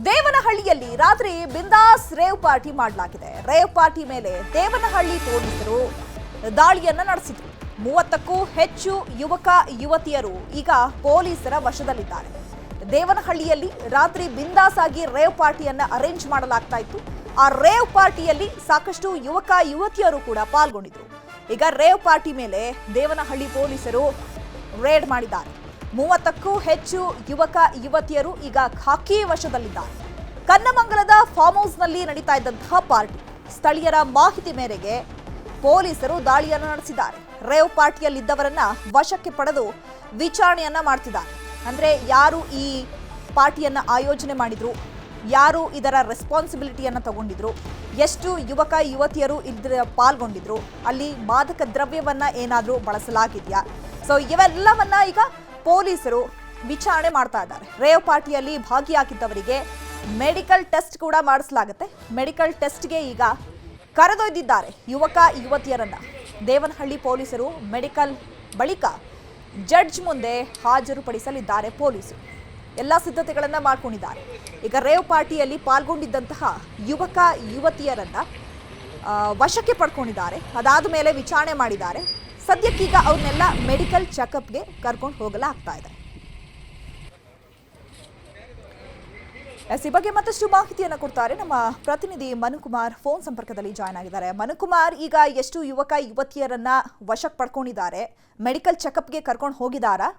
ದೇವನಹಳ್ಳಿಯಲ್ಲಿ ರಾತ್ರಿ ಬಿಂದಾಸ್ rave party ಮಾಡಲಾಗಿದೆ. ರೇವ್ ಪಾರ್ಟಿ ಮೇಲೆ ದೇವನಹಳ್ಳಿ ಪೊಲೀಸರು ದಾಳಿಯನ್ನ ನಡೆಸಿದರು. 30ಕ್ಕೂ ಹೆಚ್ಚು ಯುವಕ ಯುವತಿಯರು ಈಗ ಪೊಲೀಸರ ವಶದಲ್ಲಿದ್ದಾರೆ. ದೇವನಹಳ್ಳಿಯಲ್ಲಿ ರಾತ್ರಿ ಬಿಂದಾಸ್ ಆಗಿ ರೇವ್ ಪಾರ್ಟಿಯನ್ನ ಅರೇಂಜ್ ಮಾಡಲಾಗ್ತಾ ಇತ್ತು. ಆ ರೇವ್ ಪಾರ್ಟಿಯಲ್ಲಿ ಸಾಕಷ್ಟು ಯುವಕ ಯುವತಿಯರು ಕೂಡ ಪಾಲ್ಗೊಂಡಿದ್ರು. ಈಗ ರೇವ್ ಪಾರ್ಟಿ ಮೇಲೆ ದೇವನಹಳ್ಳಿ ಪೊಲೀಸರು ರೇಡ್ ಮಾಡಿದ್ದಾರೆ. 30ಕ್ಕೂ ಹೆಚ್ಚು ಯುವಕ ಯುವತಿಯರು ಈಗ ಖಾಕಿ ವಶದಲ್ಲಿದ್ದಾರೆ. ಕನ್ನಮಂಗಲದ ಫಾರ್ಮ್ ಹೌಸ್ನಲ್ಲಿ ನಡೀತಾ ಇದ್ದಂತಹ ಪಾರ್ಟಿ. ಸ್ಥಳೀಯರ ಮಾಹಿತಿ ಮೇರೆಗೆ ಪೊಲೀಸರು ದಾಳಿಯನ್ನು ನಡೆಸಿದ್ದಾರೆ. ರೇವ್ ಪಾರ್ಟಿಯಲ್ಲಿದ್ದವರನ್ನ ವಶಕ್ಕೆ ಪಡೆದು ವಿಚಾರಣೆಯನ್ನ ಮಾಡ್ತಿದ್ದಾರೆ. ಅಂದ್ರೆ ಯಾರು ಈ ಪಾರ್ಟಿಯನ್ನ ಆಯೋಜನೆ ಮಾಡಿದ್ರು, ಯಾರು ಇದರ ರೆಸ್ಪಾನ್ಸಿಬಿಲಿಟಿಯನ್ನ ತಗೊಂಡಿದ್ರು, ಎಷ್ಟು ಯುವಕ ಯುವತಿಯರು ಇದರ ಪಾಲ್ಗೊಂಡಿದ್ರು, ಅಲ್ಲಿ ಮಾದಕ ದ್ರವ್ಯವನ್ನ ಏನಾದರೂ ಬಳಸಲಾಗಿದೆಯಾ, ಸೊ ಇವೆಲ್ಲವನ್ನ ಈಗ ಪೊಲೀಸರು ವಿಚಾರಣೆ ಮಾಡ್ತಾ ಇದ್ದಾರೆ. ರೇವ್ ಪಾರ್ಟಿಯಲ್ಲಿ ಭಾಗಿಯಾಗಿದ್ದವರಿಗೆ ಮೆಡಿಕಲ್ ಟೆಸ್ಟ್ ಕೂಡ ಮಾಡಿಸಲಾಗುತ್ತೆ. ಮೆಡಿಕಲ್ ಟೆಸ್ಟ್ಗೆ ಈಗ ಕರೆದೊಯ್ದಿದ್ದಾರೆ ಯುವಕ ಯುವತಿಯರನ್ನ. ದೇವನಹಳ್ಳಿ ಪೊಲೀಸರು ಮೆಡಿಕಲ್ ಬಳಿಕ ಜಡ್ಜ್ ಮುಂದೆ ಹಾಜರುಪಡಿಸಲಿದ್ದಾರೆ. ಪೊಲೀಸರು ಎಲ್ಲ ಸಿದ್ಧತೆಗಳನ್ನ ಮಾಡ್ಕೊಂಡಿದ್ದಾರೆ. ಈಗ ರೇವ್ ಪಾರ್ಟಿಯಲ್ಲಿ ಪಾಲ್ಗೊಂಡಿದ್ದಂತಹ ಯುವಕ ಯುವತಿಯರನ್ನ ವಶಕ್ಕೆ ಪಡ್ಕೊಂಡಿದ್ದಾರೆ. ಅದಾದ ಮೇಲೆ ವಿಚಾರಣೆ ಮಾಡಿದ್ದಾರೆ. ಸದ್ಯಕ್ಕೀಗ ಅವ್ರನ್ನೆಲ್ಲ ಮೆಡಿಕಲ್ ಚೆಕಪ್ಗೆ ಕರ್ಕೊಂಡು ಹೋಗಲಾಗ್ತಾ ಇದೆ. ಈ ಬಗ್ಗೆ ಮತ್ತಷ್ಟು ಮಾಹಿತಿಯನ್ನು ಕೊಡ್ತಾರೆ ನಮ್ಮ ಪ್ರತಿನಿಧಿ ಮನುಕುಮಾರ್. ಫೋನ್ ಸಂಪರ್ಕದಲ್ಲಿ ಜಾಯ್ನ್ ಆಗಿದ್ದಾರೆ. ಮನುಕುಮಾರ್, ಈಗ ಎಷ್ಟು ಯುವಕ ಯುವತಿಯರನ್ನ ವಶಕ್ಕೆ ಪಡ್ಕೊಂಡಿದ್ದಾರೆ? ಮೆಡಿಕಲ್ ಚೆಕಪ್ಗೆ ಕರ್ಕೊಂಡು ಹೋಗಿದ್ದಾರಾ?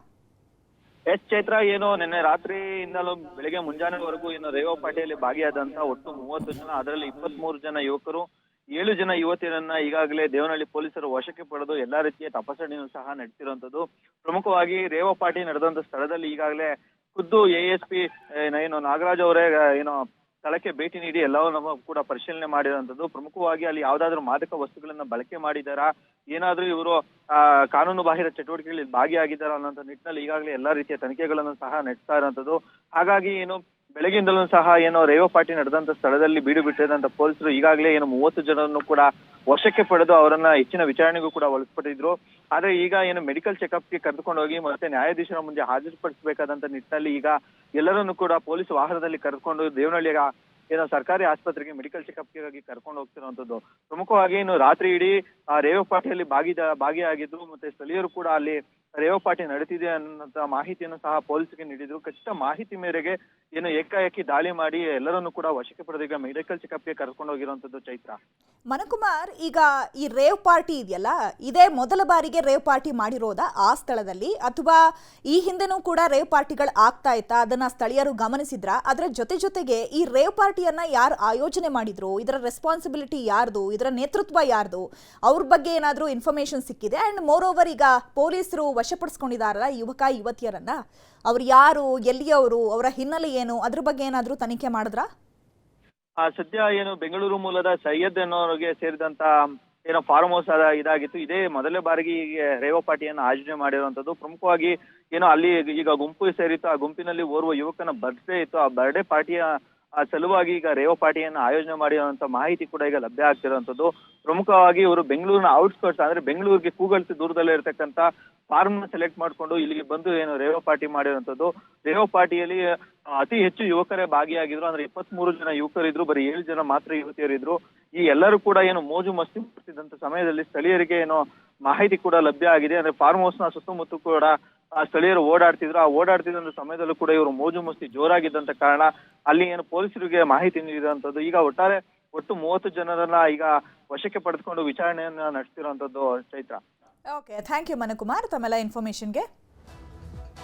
ಎಸ್ ಚೈತ್ರ, ಏನು ನಿನ್ನೆ ರಾತ್ರಿಯಿಂದಲೂ ಬೆಳಿಗ್ಗೆ ಮುಂಜಾನೆವರೆಗೂ ಏನು ರೇವ್ ಪಾರ್ಟಿಯಲ್ಲಿ ಭಾಗಿಯಾದಂತ ಒಟ್ಟು 30 ಜನ, ಅದರಲ್ಲಿ 23 ಜನ ಯುವಕರು, 7 ಜನ ಯುವತಿಯರನ್ನ ಈಗಾಗಲೇ ದೇವನಹಳ್ಳಿ ಪೊಲೀಸರು ವಶಕ್ಕೆ ಪಡೆದು ಎಲ್ಲಾ ರೀತಿಯ ತಪಾಸಣೆಯನ್ನು ಸಹ ನಡೆಸಿರುವಂತದ್ದು. ಪ್ರಮುಖವಾಗಿ ರೇವ್ ಪಾರ್ಟಿ ನಡೆದಂತ ಸ್ಥಳದಲ್ಲಿ ಈಗಾಗಲೇ ಖುದ್ದು ASP ಏನು ನಾಗರಾಜ್ ಅವರೇ ಏನು ಸ್ಥಳಕ್ಕೆ ಭೇಟಿ ನೀಡಿ ಎಲ್ಲವನ್ನೂ ಕೂಡ ಪರಿಶೀಲನೆ ಮಾಡಿರುವಂತದ್ದು. ಪ್ರಮುಖವಾಗಿ ಅಲ್ಲಿ ಯಾವ್ದಾದ್ರು ಮಾದಕ ವಸ್ತುಗಳನ್ನ ಬಳಕೆ ಮಾಡಿದಾರಾ, ಏನಾದ್ರೂ ಇವರು ಕಾನೂನು ಬಾಹಿರ ಚಟುವಟಿಕೆಗಳಲ್ಲಿ ಭಾಗಿಯಾಗಿದ್ದಾರಾ ಅನ್ನೋಂಥ ನಿಟ್ಟಿನಲ್ಲಿ ಈಗಾಗಲೇ ಎಲ್ಲಾ ರೀತಿಯ ತನಿಖೆಗಳನ್ನು ಸಹ ನಡೆಸ್ತಾ ಇರುವಂತದ್ದು. ಹಾಗಾಗಿ ಏನು ಬೆಳಗಿಂದಲೂ ಸಹ ಏನು ರೇವ್ ಪಾರ್ಟಿ ನಡೆದಂತ ಸ್ಥಳದಲ್ಲಿ ಬೀಡು ಬಿಟ್ಟಿದಂತ ಪೊಲೀಸರು ಈಗಾಗಲೇ ಏನು 30 ಜನರನ್ನು ಕೂಡ ವಶಕ್ಕೆ ಪಡೆದು ಅವರನ್ನ ಹೆಚ್ಚಿನ ವಿಚಾರಣೆಗೂ ಕೂಡ ಒಳಪಟ್ಟಿದ್ರು. ಆದ್ರೆ ಈಗ ಏನು ಮೆಡಿಕಲ್ ಚೆಕಪ್ಗೆ ಕರೆದುಕೊಂಡು ಹೋಗಿ ಮತ್ತೆ ನ್ಯಾಯಾಧೀಶರ ಮುಂದೆ ಹಾಜರುಪಡಿಸಬೇಕಾದಂತ ನಿಟ್ಟಿನಲ್ಲಿ ಈಗ ಎಲ್ಲರನ್ನು ಕೂಡ ಪೊಲೀಸ್ ವಾಹನದಲ್ಲಿ ಕರೆದುಕೊಂಡು ದೇವನಹಳ್ಳಿಯ ಏನೋ ಸರ್ಕಾರಿ ಆಸ್ಪತ್ರೆಗೆ ಮೆಡಿಕಲ್ ಚೆಕಪ್ಗಾಗಿ ಕರ್ಕೊಂಡು ಹೋಗ್ತಿರುವಂತದ್ದು. ಪ್ರಮುಖವಾಗಿ ಏನು ರಾತ್ರಿ ಇಡೀ ರೇವ್ ಪಾರ್ಟಿಯಲ್ಲಿ ಭಾಗಿಯಾಗಿದ್ರು ಮತ್ತೆ ಸ್ಥಳೀಯರು ಕೂಡ ಅಲ್ಲಿ ರೇವ್ ಪಾರ್ಟಿ ನಡೀತಿದೆ ಅನ್ನೋಂತ ಮಾಹಿತಿಯನ್ನು ಸಹ ಪೊಲೀಸರಿಗೆ ನೀಡಿದ್ರು. ಖಚಿತ ಮಾಹಿತಿ ಮೇರೆಗೆ ಏನು ಏಕಾಏಕಿ ದಾಳಿ ಮಾಡಿ ಎಲ್ಲರನ್ನು ಕೂಡ ವಶಕ್ಕೆ ಪಡೆದು ಈಗ ಮೆಡಿಕಲ್ ಚೆಕಪ್ಗೆ ಕರ್ಕೊಂಡು ಹೋಗಿರುವಂತದ್ದು. ಚೈತ್ರ, ಮನುಕುಮಾರ್, ಈಗ ಈ ರೇವ್ ಪಾರ್ಟಿ ಇದೆಯಲ್ಲ, ಇದೇ ಮೊದಲ ಬಾರಿಗೆ ರೇವ್ ಪಾರ್ಟಿ ಮಾಡಿರೋದಾ ಆ ಸ್ಥಳದಲ್ಲಿ, ಅಥವಾ ಈ ಹಿಂದೆನೂ ಕೂಡ ರೇವ್ ಪಾರ್ಟಿಗಳು ಆಗ್ತಾ ಇತ್ತಾ? ಅದನ್ನ ಸ್ಥಳೀಯರು ಗಮನಿಸಿದ್ರ? ಅದರ ಜೊತೆಗೆ ಈ ರೇವ್ ಪಾರ್ಟಿಯನ್ನ ಯಾರು ಆಯೋಜನೆ ಮಾಡಿದ್ರು, ಇದರ ರೆಸ್ಪಾನ್ಸಿಬಿಲಿಟಿ ಯಾರ್ದು, ಇದರ ನೇತೃತ್ವ ಯಾರ್ದು, ಅವ್ರ ಬಗ್ಗೆ ಏನಾದ್ರೂ ಇನ್ಫಾರ್ಮೇಶನ್ ಸಿಕ್ಕಿದೆ? ಅಂಡ್ ಮೋರ್ ಓವರ್, ಈಗ ಪೊಲೀಸರು ವಶಪಡಿಸ್ಕೊಂಡಿದಾರಲ್ಲ ಯುವಕ ಯುವತಿಯರನ್ನ, ಅವ್ರು ಯಾರು, ಎಲ್ಲಿಯವರು, ಅವರ ಹಿನ್ನೆಲೆ ಏನು, ಅದ್ರ ಬಗ್ಗೆ ಏನಾದ್ರೂ ತನಿಖೆ ಮಾಡಿದ್ರಾ? ಸದ್ಯ ಏನು ಬೆಂಗಳೂರು ಮೂಲದ ಸೈಯದ್ ಅನ್ನೋರಿಗೆ ಸೇರಿದಂತ ಏನೋ ಫಾರ್ಮ್ ಹೌಸ್ ಇದಾಗಿತ್ತು. ಇದೇ ಮೊದಲೇ ಬಾರಿಗೆ ರೇವ್ ಪಾರ್ಟಿಯನ್ನು ಆಯೋಜನೆ ಮಾಡಿರುವಂತದ್ದು. ಪ್ರಮುಖವಾಗಿ ಏನೋ ಅಲ್ಲಿ ಈಗ ಗುಂಪು ಸೇರಿತ್ತು. ಆ ಗುಂಪಿನಲ್ಲಿ ಓರ್ವ ಯುವಕನ ಬರ್ತ್ಡೇ ಇತ್ತು. ಆ ಬರ್ಡೇ ಪಾರ್ಟಿಯ ಸಲುವಾಗಿ ಈಗ ರೇವ್ ಪಾರ್ಟಿಯನ್ನು ಆಯೋಜನೆ ಮಾಡಿರುವಂತ ಮಾಹಿತಿ ಕೂಡ ಈಗ ಲಭ್ಯ ಆಗ್ತಿರುವಂತದ್ದು. ಪ್ರಮುಖವಾಗಿ ಇವರು ಬೆಂಗಳೂರಿನ ಔಟ್ಸ್ಕರ್ಟ್ಸ್, ಅಂದ್ರೆ ಬೆಂಗಳೂರಿಗೆ ಕೂಗಲ್ಸಿ ದೂರದಲ್ಲೇ ಇರತಕ್ಕಂತ ಫಾರ್ಮ್ ನ ಸೆಲೆಕ್ಟ್ ಮಾಡ್ಕೊಂಡು ಇಲ್ಲಿಗೆ ಬಂದು ಏನು ರೇವ್ ಪಾರ್ಟಿ ಮಾಡಿರುವಂತದ್ದು. ರೇವ್ ಪಾರ್ಟಿಯಲ್ಲಿ ಅತಿ ಹೆಚ್ಚು ಯುವಕರೇ ಭಾಗಿಯಾಗಿದ್ರು. ಅಂದ್ರೆ 23 ಜನ ಯುವಕರಿದ್ರು, ಬರೀ 7 ಜನ ಮಾತ್ರ ಯುವತಿಯರಿದ್ರು. ಈ ಎಲ್ಲರೂ ಕೂಡ ಏನು ಮೋಜು ಮಸ್ತಿ ಮಾಡ್ತಿದ್ದಂತ ಸಮಯದಲ್ಲಿ ಸ್ಥಳೀಯರಿಗೆ ಏನೋ ಮಾಹಿತಿ ಕೂಡ ಲಭ್ಯ ಆಗಿದೆ. ಅಂದ್ರೆ ಫಾರ್ಮ್ ಹೌಸ್ ನ ಸುತ್ತಮುತ್ತ ಕೂಡ ಸ್ಥಳೀಯರು ಓಡಾಡ್ತಿದ್ರು. ಆ ಓಡಾಡ್ತಿದ್ದಂತ ಸಮಯದಲ್ಲೂ ಕೂಡ ಇವರು ಮೋಜು ಮಸ್ತಿ ಜೋರಾಗಿದ್ದಂತ ಕಾರಣ ಅಲ್ಲಿ ಏನು ಪೊಲೀಸರಿಗೆ ಮಾಹಿತಿ ನೀಡಿರುವಂತದ್ದು. ಈಗ ಒಟ್ಟು 30 ಜನರನ್ನ ಈಗ ವಶಕ್ಕೆ ಪಡೆದುಕೊಂಡು ವಿಚಾರಣೆಯನ್ನ ನಡೆಸ್ತಿರುವಂತದ್ದು. Chaitra, okay, thank you Manu Kumar ತಮ್ಮೆಲ್ಲ ಇನ್ಫಾರ್ಮೇಶನ್ಗೆ.